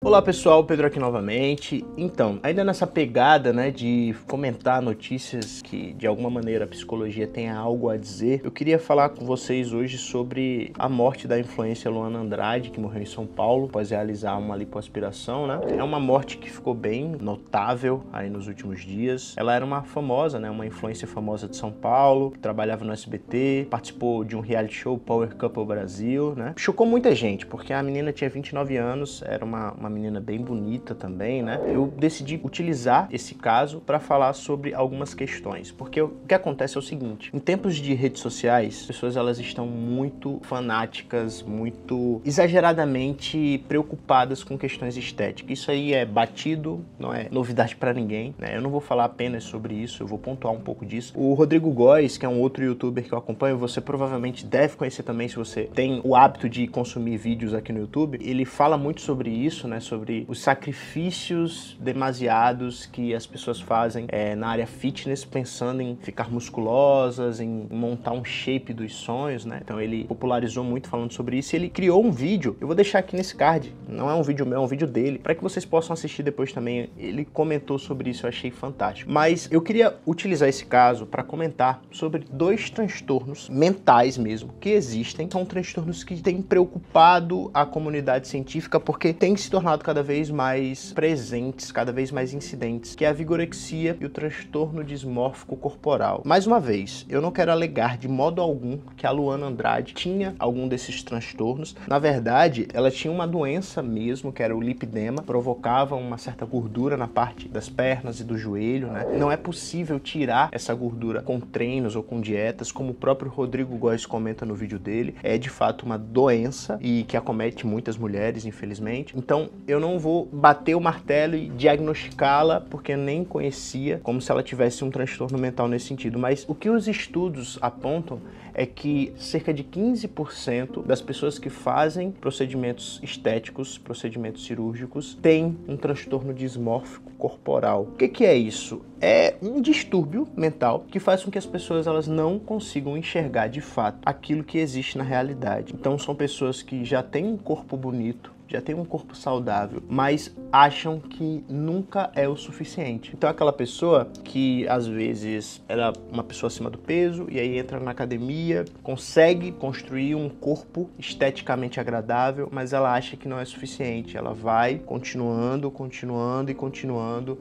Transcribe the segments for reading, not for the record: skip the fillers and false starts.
Olá pessoal, Pedro aqui novamente. Então, ainda nessa pegada, de comentar notícias que de alguma maneira a psicologia tenha algo a dizer, eu queria falar com vocês hoje sobre a morte da influencer Luana Andrade, que morreu em São Paulo após realizar uma lipoaspiração, né? É uma morte que ficou bem notável aí nos últimos dias. Ela era uma famosa, uma influencer famosa de São Paulo, que trabalhava no SBT, participou de um reality show Power Couple Brasil, né? Chocou muita gente, porque a menina tinha 29 anos, era uma menina bem bonita também, né? Eu decidi utilizar esse caso para falar sobre algumas questões, porque o que acontece é o seguinte: em tempos de redes sociais, as pessoas elas estão muito fanáticas, muito exageradamente preocupadas com questões estéticas. Isso aí é batido, não é novidade para ninguém, né? Eu não vou falar apenas sobre isso, eu vou pontuar um pouco disso. O Rodrigo Góes, que é um outro youtuber que eu acompanho, você provavelmente deve conhecer também se você tem o hábito de consumir vídeos aqui no YouTube. Ele fala muito sobre isso, né? Sobre os sacrifícios demasiados que as pessoas fazem na área fitness, pensando em ficar musculosas, em montar um shape dos sonhos, né? Então ele popularizou muito falando sobre isso e ele criou um vídeo. Eu vou deixar aqui nesse card, não é um vídeo meu, é um vídeo dele, para que vocês possam assistir depois também. Ele comentou sobre isso, eu achei fantástico. Mas eu queria utilizar esse caso para comentar sobre dois transtornos mentais mesmo que existem. São transtornos que têm preocupado a comunidade científica porque têm se tornado cada vez mais presentes, cada vez mais incidentes, que é a vigorexia e o transtorno dismórfico corporal. Mais uma vez, eu não quero alegar de modo algum que a Luana Andrade tinha algum desses transtornos. Na verdade, ela tinha uma doença mesmo, que era o lipedema, provocava uma certa gordura na parte das pernas e do joelho, né? Não é possível tirar essa gordura com treinos ou com dietas, como o próprio Rodrigo Góes comenta no vídeo dele. É de fato uma doença e que acomete muitas mulheres, infelizmente. Então, eu não vou bater o martelo e diagnosticá-la, porque eu nem conhecia, como se ela tivesse um transtorno mental nesse sentido. Mas o que os estudos apontam é que cerca de 15% das pessoas que fazem procedimentos estéticos, procedimentos cirúrgicos, têm um transtorno dismórfico corporal. O que é isso? É um distúrbio mental que faz com que as pessoas elas não consigam enxergar de fato aquilo que existe na realidade. Então são pessoas que já têm um corpo bonito, já tem um corpo saudável, mas acham que nunca é o suficiente. Então aquela pessoa que às vezes era uma pessoa acima do peso e aí entra na academia, consegue construir um corpo esteticamente agradável, mas ela acha que não é suficiente. Ela vai continuando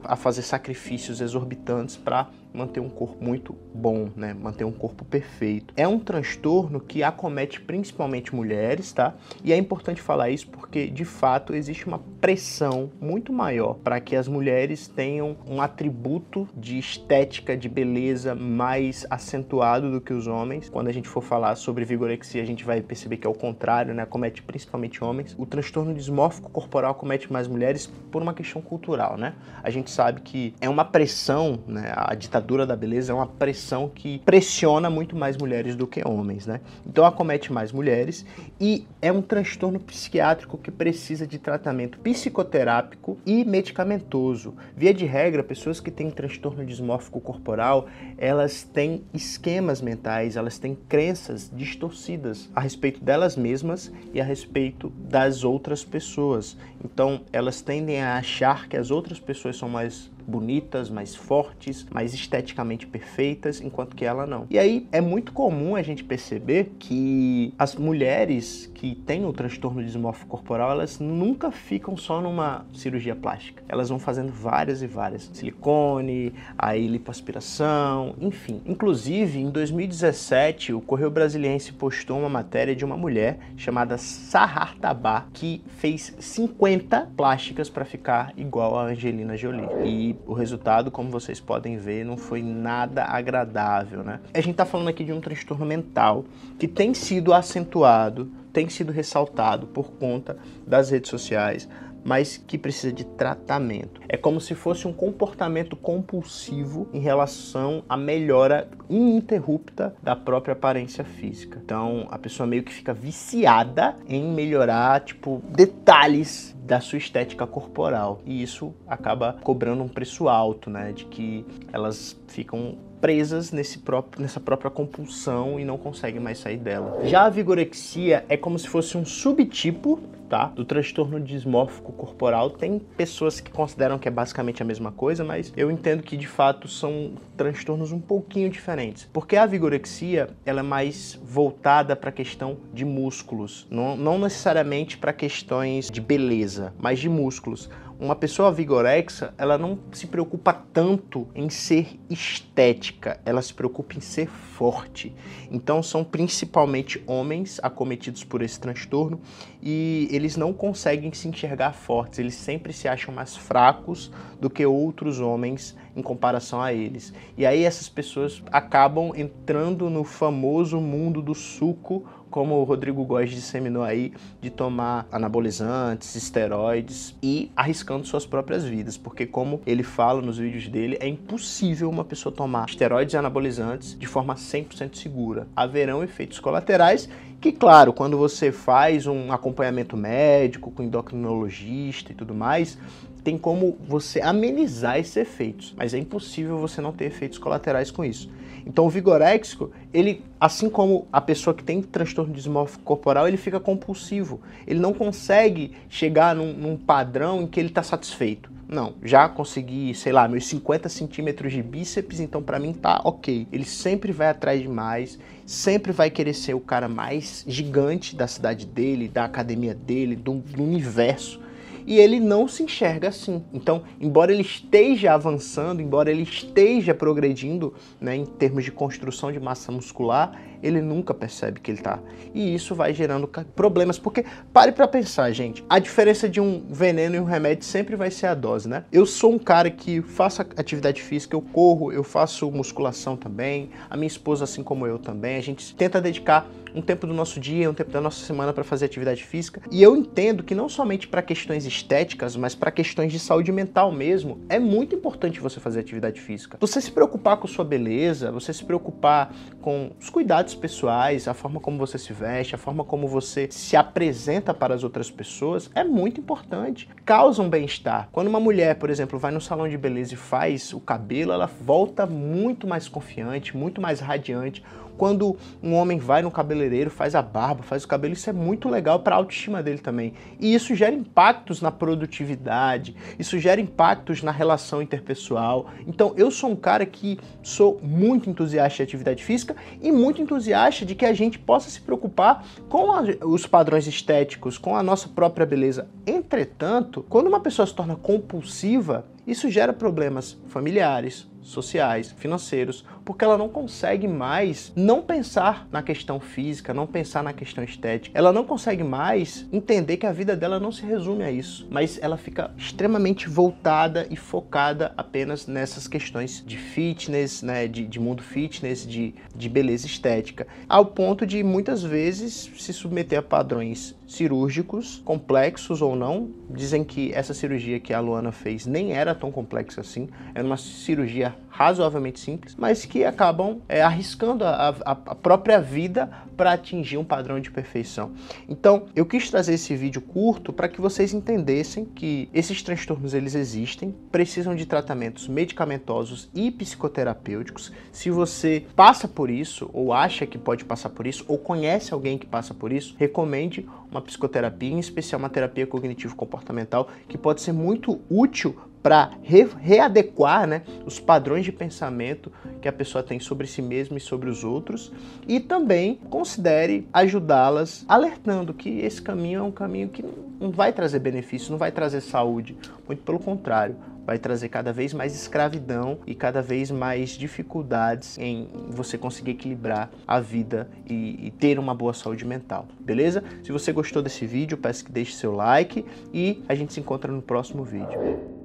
a fazer sacrifícios exorbitantes para manter um corpo muito bom, né? Manter um corpo perfeito. É um transtorno que acomete principalmente mulheres, tá? E é importante falar isso porque, de fato, existe uma pressão muito maior para que as mulheres tenham um atributo de estética, de beleza mais acentuado do que os homens. Quando a gente for falar sobre vigorexia, a gente vai perceber que é o contrário, né? Acomete principalmente homens. O transtorno dismórfico corporal acomete mais mulheres por uma questão cultural, né? A gente sabe que é uma pressão, né? A ditadura da beleza é uma pressão que pressiona muito mais mulheres do que homens, né? Então acomete mais mulheres e é um transtorno psiquiátrico que precisa de tratamento psicoterápico e medicamentoso. Via de regra, pessoas que têm transtorno dismórfico corporal, elas têm esquemas mentais, elas têm crenças distorcidas a respeito delas mesmas e a respeito das outras pessoas. Então elas tendem a achar que as outras pessoas são mais bonitas, mais fortes, mais esteticamente perfeitas, enquanto que ela não. E aí é muito comum a gente perceber que as mulheres que têm o transtorno dismórfico corporal, elas nunca ficam só numa cirurgia plástica. Elas vão fazendo várias e várias. Silicone, aí lipoaspiração, enfim. Inclusive, em 2017, o Correio Brasiliense postou uma matéria de uma mulher chamada Sahar Tabá, que fez 50 plásticas para ficar igual a Angelina Jolie. E o resultado, como vocês podem ver, não foi nada agradável, né? A gente tá falando aqui de um transtorno mental que tem sido acentuado, tem sido ressaltado por conta das redes sociais, mas que precisa de tratamento. É como se fosse um comportamento compulsivo em relação à melhora ininterrupta da própria aparência física. Então, a pessoa meio que fica viciada em melhorar, detalhes da sua estética corporal. E isso acaba cobrando um preço alto, né? De que elas ficam presas nessa própria compulsão e não conseguem mais sair dela. Já a vigorexia é como se fosse um subtipo, tá, do transtorno dismórfico corporal. Tem pessoas que consideram que é basicamente a mesma coisa, mas eu entendo que de fato são transtornos um pouquinho diferentes. Porque a vigorexia, ela é mais voltada para a questão de músculos, não necessariamente para questões de beleza, mas de músculos. Uma pessoa vigorexa, ela não se preocupa tanto em ser estética, ela se preocupa em ser forte. Então são principalmente homens acometidos por esse transtorno e eles não conseguem se enxergar fortes, eles sempre se acham mais fracos do que outros homens em comparação a eles. E aí essas pessoas acabam entrando no famoso mundo do suco, como o Rodrigo Góes disseminou aí, de tomar anabolizantes, esteroides e arriscando suas próprias vidas, porque como ele fala nos vídeos dele, é impossível uma pessoa tomar esteroides e anabolizantes de forma 100% segura. Haverão efeitos colaterais que, claro, quando você faz um acompanhamento médico com endocrinologista e tudo mais, tem como você amenizar esses efeitos, mas é impossível você não ter efeitos colaterais com isso. Então o vigoréxico, ele, assim como a pessoa que tem transtorno dismórfico corporal, ele fica compulsivo. Ele não consegue chegar num padrão em que ele está satisfeito. Não, já consegui, sei lá, meus 50 centímetros de bíceps, então pra mim tá ok. Ele sempre vai atrás de mais, sempre vai querer ser o cara mais gigante da cidade dele, da academia dele, do universo. E ele não se enxerga assim. Então, embora ele esteja avançando, embora ele esteja progredindo, né, em termos de construção de massa muscular, ele nunca percebe que ele tá. E isso vai gerando problemas, porque pare pra pensar, gente, a diferença de um veneno e um remédio sempre vai ser a dose, né? Eu sou um cara que faço atividade física, eu corro, eu faço musculação também, a minha esposa, assim como eu também, a gente tenta dedicar um tempo do nosso dia, um tempo da nossa semana para fazer atividade física. E eu entendo que não somente para questões estéticas, mas para questões de saúde mental mesmo, é muito importante você fazer atividade física. Você se preocupar com sua beleza, você se preocupar com os cuidados pessoais, a forma como você se veste, a forma como você se apresenta para as outras pessoas, é muito importante. Causa um bem-estar. Quando uma mulher, por exemplo, vai no salão de beleza e faz o cabelo, ela volta muito mais confiante, muito mais radiante. Quando um homem vai no cabeleireiro, faz a barba, faz o cabelo, isso é muito legal para a autoestima dele também. E isso gera impactos na produtividade, isso gera impactos na relação interpessoal. Então eu sou um cara que sou muito entusiasta de atividade física e muito entusiasta de que a gente possa se preocupar com os padrões estéticos, com a nossa própria beleza. Entretanto, quando uma pessoa se torna compulsiva, isso gera problemas familiares, sociais, financeiros, porque ela não consegue mais não pensar na questão física, não pensar na questão estética. Ela não consegue mais entender que a vida dela não se resume a isso, mas ela fica extremamente voltada e focada apenas nessas questões de fitness, né, de mundo fitness, de beleza estética, ao ponto de muitas vezes se submeter a padrões cirúrgicos, complexos ou não. Dizem que essa cirurgia que a Luana fez nem era tão complexa assim, era uma cirurgia razoavelmente simples, mas que acabam arriscando a própria vida para atingir um padrão de perfeição. Então, eu quis trazer esse vídeo curto para que vocês entendessem que esses transtornos eles existem, precisam de tratamentos medicamentosos e psicoterapêuticos. Se você passa por isso, ou acha que pode passar por isso, ou conhece alguém que passa por isso, recomende uma psicoterapia, em especial uma terapia cognitivo-comportamental, que pode ser muito útil para readequar, né, os padrões de pensamento que a pessoa tem sobre si mesma e sobre os outros, e também considere ajudá-las, alertando que esse caminho é um caminho que não vai trazer benefício, não vai trazer saúde, muito pelo contrário, vai trazer cada vez mais escravidão e cada vez mais dificuldades em você conseguir equilibrar a vida e ter uma boa saúde mental, beleza? Se você gostou desse vídeo, peço que deixe seu like e a gente se encontra no próximo vídeo.